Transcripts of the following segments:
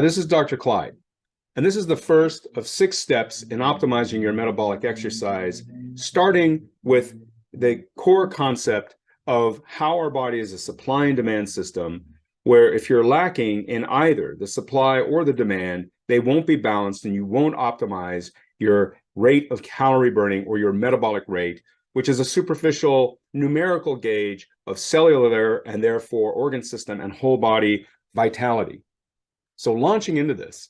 This is DrClyde, and this is the first of 6 steps in optimizing your metabolic exercise, starting with the core concept of how our body is a supply and demand system, where if you're lacking in either the supply or the demand, they won't be balanced and you won't optimize your rate of calorie burning or your metabolic rate, which is a superficial numerical gauge of cellular and therefore organ system and whole body vitality. So launching into this,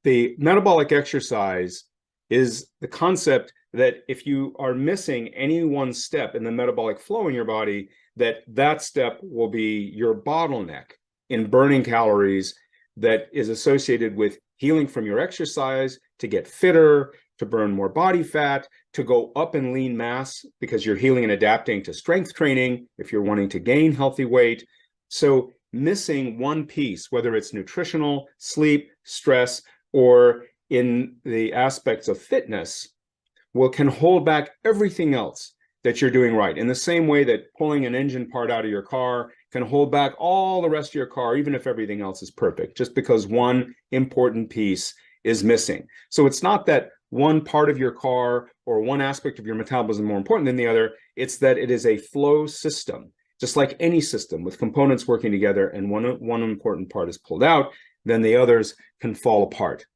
the metabolic exercise is the concept that if you are missing any one step in the metabolic flow in your body, that step will be your bottleneck in burning calories that is associated with healing from your exercise, to get fitter, to burn more body fat, to go up in lean mass because you're healing and adapting to strength training if you're wanting to gain healthy weight. So missing one piece, whether it's nutritional, sleep, stress, or in the aspects of fitness, can hold back everything else that you're doing right. In the same way that pulling an engine part out of your car can hold back all the rest of your car, even if everything else is perfect, just because one important piece is missing. So it's not that one part of your car or one aspect of your metabolism is more important than the other. It's that it is a flow system, just like any system with components working together, and one important part is pulled out, then the others can fall apart.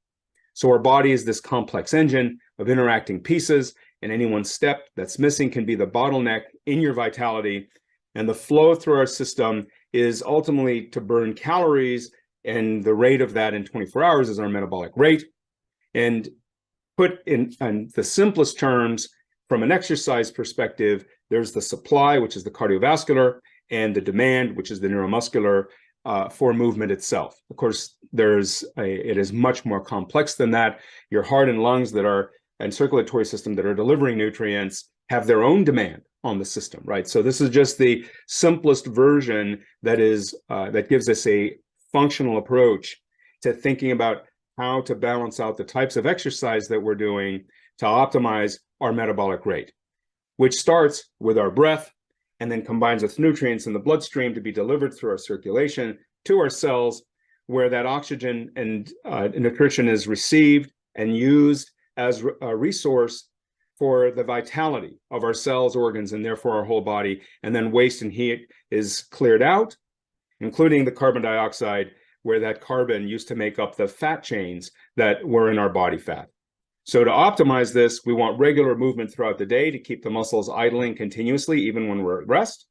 So our body is this complex engine of interacting pieces, and any one step that's missing can be the bottleneck in your vitality. And the flow through our system is ultimately to burn calories, and the rate of that in 24 hours is our metabolic rate. And put in the simplest terms, from an exercise perspective, there's the supply, which is the cardiovascular, and the demand, which is the neuromuscular, for movement itself. Of course, it is much more complex than that. Your heart and lungs and circulatory system that are delivering nutrients have their own demand on the system, right? So this is just the simplest version that gives us a functional approach to thinking about how to balance out the types of exercise that we're doing to optimize our metabolic rate, which starts with our breath and then combines with nutrients in the bloodstream to be delivered through our circulation to our cells, where that oxygen and nutrition is received and used as a resource for the vitality of our cells, organs, and therefore our whole body. And then waste and heat is cleared out, including the carbon dioxide, where that carbon used to make up the fat chains that were in our body fat. So to optimize this, we want regular movement throughout the day to keep the muscles idling continuously, even when we're at rest.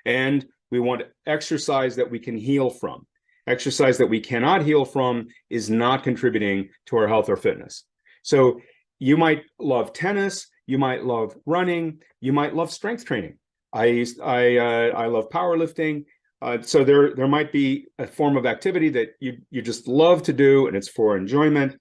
And we want exercise that we can heal from. Exercise that we cannot heal from is not contributing to our health or fitness. So you might love tennis, you might love running, you might love strength training. I love powerlifting. So there might be a form of activity that you just love to do, and it's for enjoyment.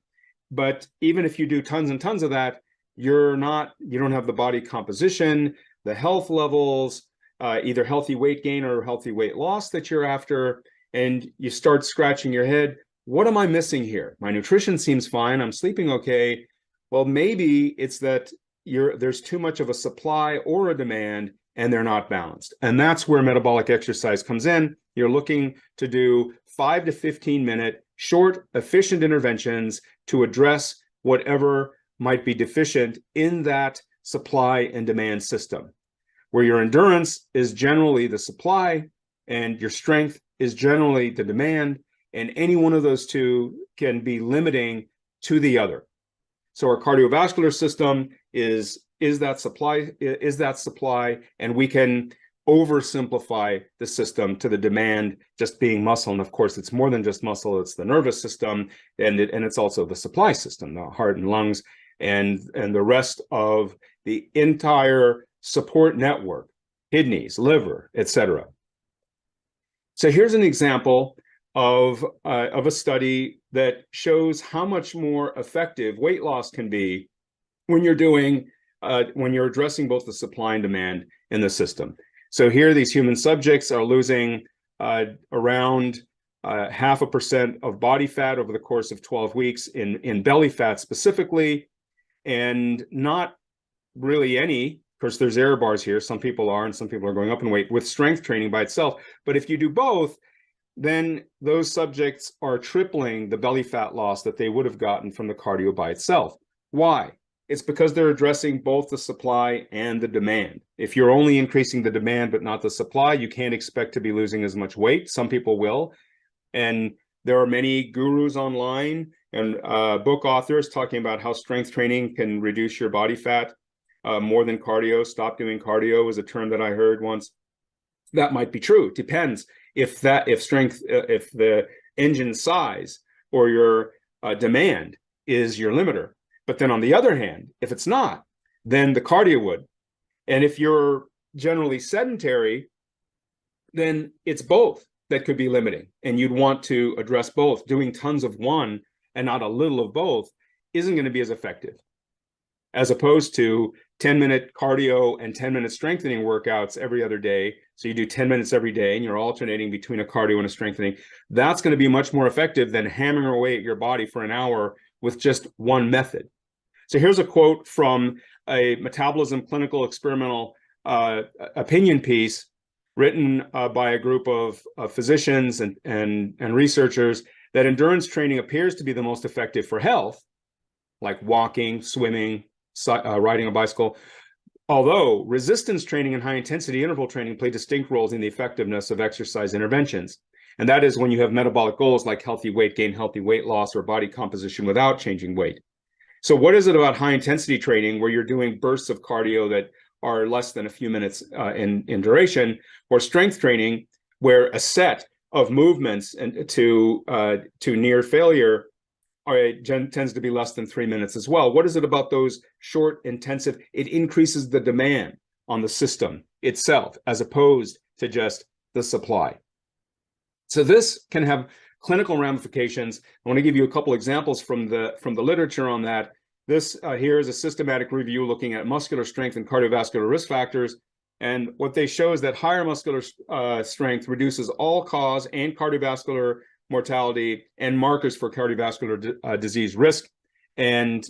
But even if you do tons and tons of that, you don't have the body composition, the health levels, either healthy weight gain or healthy weight loss that you're after, and you start scratching your head. What am I missing here? My nutrition seems fine. I'm sleeping okay. Well, maybe it's that there's too much of a supply or a demand, and they're not balanced. And that's where metabolic exercise comes in. You're looking to do 5 to 15 minute short, efficient interventions to address whatever might be deficient in that supply and demand system, where your endurance is generally the supply and your strength is generally the demand, and any one of those two can be limiting to the other. So our cardiovascular system is that supply, and we can oversimplify the system to the demand just being muscle. And of course, it's more than just muscle, it's the nervous system, and it's also the supply system, the heart and lungs, and the rest of the entire support network, kidneys, liver, etc. So here's an example of a study that shows how much more effective weight loss can be when you're addressing both the supply and demand in the system. So here, these human subjects are losing around 0.5% of body fat over the course of 12 weeks in belly fat specifically, and not really any. Of course, there's error bars here. Some people are, and some people are going up in weight with strength training by itself. But if you do both, then those subjects are tripling the belly fat loss that they would have gotten from the cardio by itself. Why? It's because they're addressing both the supply and the demand. If you're only increasing the demand but not the supply, you can't expect to be losing as much weight. Some people will. And there are many gurus online and book authors talking about how strength training can reduce your body fat more than cardio. Stop doing cardio is a term that I heard once. That might be true. It depends if the engine size or your demand is your limiter. But then on the other hand, if it's not, then the cardio would. And if you're generally sedentary, then it's both that could be limiting. And you'd want to address both. Doing tons of one and not a little of both isn't going to be as effective, as opposed to 10-minute cardio and 10-minute strengthening workouts every other day. So you do 10 minutes every day and you're alternating between a cardio and a strengthening. That's going to be much more effective than hammering away at your body for an hour with just one method. So here's a quote from a metabolism clinical experimental opinion piece written by a group of physicians and researchers that endurance training appears to be the most effective for health, like walking, swimming, riding a bicycle, although resistance training and high-intensity interval training play distinct roles in the effectiveness of exercise interventions. And that is when you have metabolic goals like healthy weight gain, healthy weight loss, or body composition without changing weight. So what is it about high-intensity training where you're doing bursts of cardio that are less than a few minutes in duration, or strength training where a set of movements and to near failure tends to be less than 3 minutes as well? What is it about those short, intensive? It increases the demand on the system itself as opposed to just the supply. So this can have clinical ramifications. I want to give you a couple examples from the literature on that. This here is a systematic review looking at muscular strength and cardiovascular risk factors. And what they show is that higher muscular strength reduces all-cause and cardiovascular mortality and markers for cardiovascular disease risk and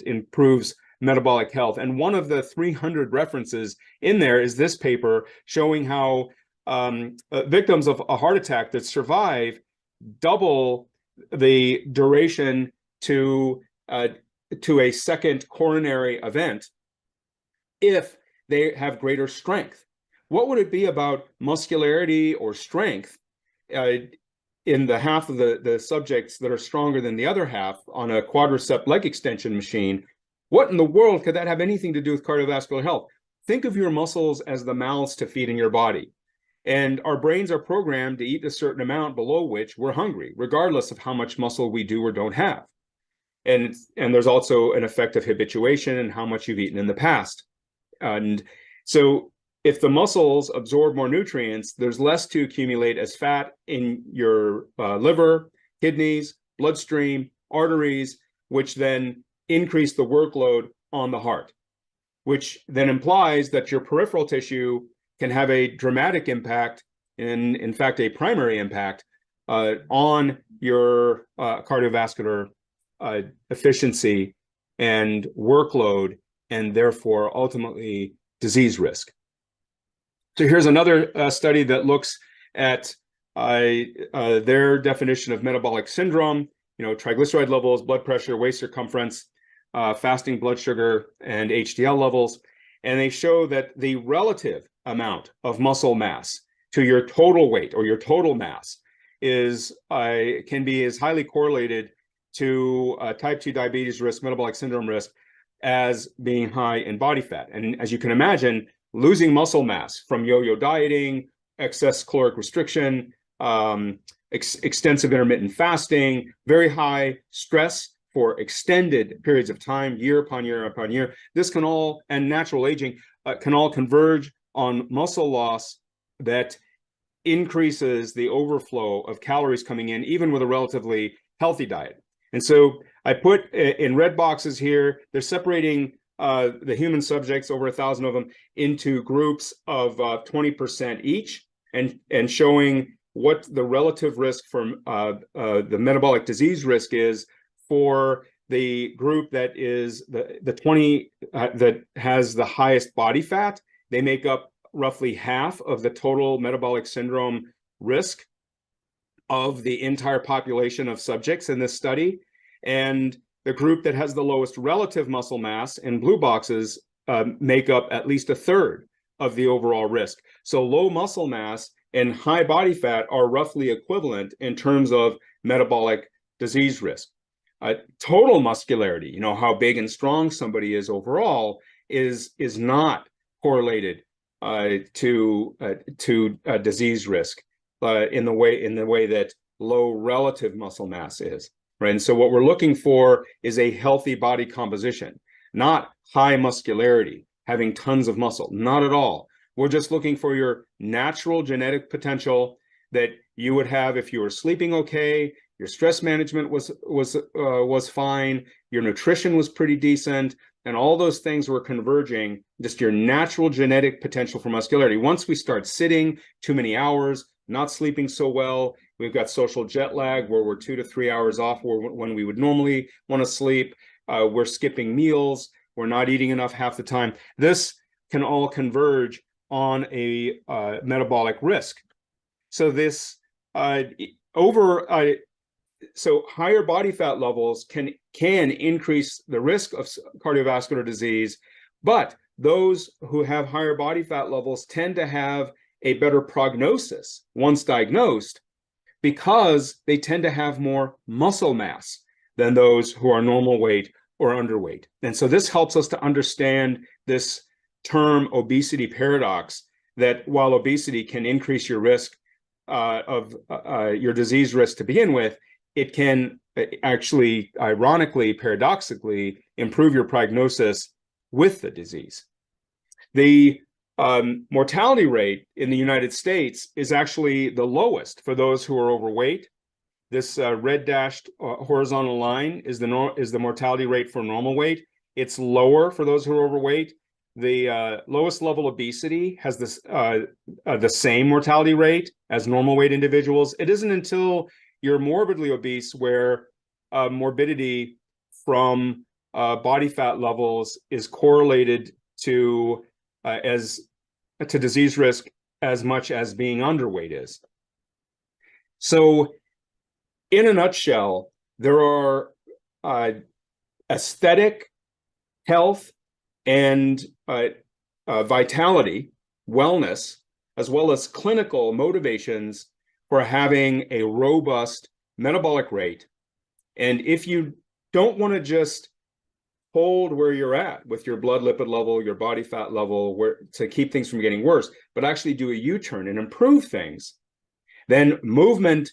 improves metabolic health. And one of the 300 references in there is this paper showing how victims of a heart attack that survive double the duration to a second coronary event if they have greater strength. What would it be about muscularity or strength in the half of the subjects that are stronger than the other half on a quadricep leg extension machine? What in the world could that have anything to do with cardiovascular health? Think of your muscles as the mouths to feed in your body. And our brains are programmed to eat a certain amount below which we're hungry, regardless of how much muscle we do or don't have. And there's also an effect of habituation and how much you've eaten in the past. And so if the muscles absorb more nutrients, there's less to accumulate as fat in your liver, kidneys, bloodstream, arteries, which then increase the workload on the heart, which then implies that your peripheral tissue can have a dramatic impact, in fact, a primary impact on your cardiovascular efficiency and workload, and therefore ultimately disease risk. So here's another study that looks at their definition of metabolic syndrome, triglyceride levels, blood pressure, waist circumference, fasting blood sugar, and HDL levels. And they show that the relative amount of muscle mass to your total weight or your total mass can be as highly correlated to type 2 diabetes risk, metabolic syndrome risk, as being high in body fat. And as you can imagine, losing muscle mass from yo-yo dieting, excess caloric restriction, extensive intermittent fasting, very high stress for extended periods of time, year upon year upon year, this can all, and natural aging, can all converge on muscle loss that increases the overflow of calories coming in, even with a relatively healthy diet. And so I put in red boxes here, they're separating the human subjects, over 1,000 of them, into groups of 20% each, and showing what the relative risk from the metabolic disease risk is for the group that is the 20 that has the highest body fat. They make up roughly half of the total metabolic syndrome risk. of the entire population of subjects in this study. And the group that has the lowest relative muscle mass in blue boxes make up at least a third of the overall risk. So low muscle mass and high body fat are roughly equivalent in terms of metabolic disease risk. Total muscularity, you know, how big and strong somebody is overall, is not correlated to disease risk in the way that low relative muscle mass is, right? And so what we're looking for is a healthy body composition, not high muscularity, having tons of muscle, not at all. We're just looking for your natural genetic potential that you would have if you were sleeping okay, your stress management was fine, your nutrition was pretty decent, and all those things were converging, just your natural genetic potential for muscularity. Once we start sitting too many hours, not sleeping so well, we've got social jet lag where we're 2 to 3 hours off when we would normally want to sleep, we're skipping meals, we're not eating enough half the time. This can all converge on a metabolic risk. So this so higher body fat levels can increase the risk of cardiovascular disease, but those who have higher body fat levels tend to have a better prognosis once diagnosed because they tend to have more muscle mass than those who are normal weight or underweight. And so this helps us to understand this term obesity paradox, that while obesity can increase your risk of your disease risk to begin with, it can actually, ironically, paradoxically, improve your prognosis with the disease. The mortality rate in the United States is actually the lowest for those who are overweight. This red dashed horizontal line is the mortality rate for normal weight. It's lower for those who are overweight. The lowest level obesity has this the same mortality rate as normal weight individuals. It isn't until you're morbidly obese where morbidity from body fat levels is correlated to disease risk as much as being underweight is. So in a nutshell, there are aesthetic, health, and vitality, wellness, as well as clinical motivations for having a robust metabolic rate. And if you don't want to just hold where you're at with your blood lipid level, your body fat level, to keep things from getting worse, but actually do a U-turn and improve things, then movement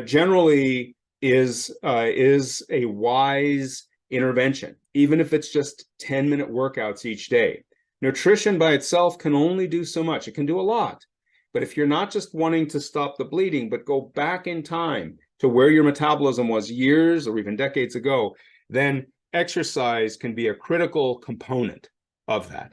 generally is a wise intervention, even if it's just 10-minute workouts each day. Nutrition by itself can only do so much. It can do a lot. But if you're not just wanting to stop the bleeding, but go back in time to where your metabolism was years or even decades ago, then exercise can be a critical component of that.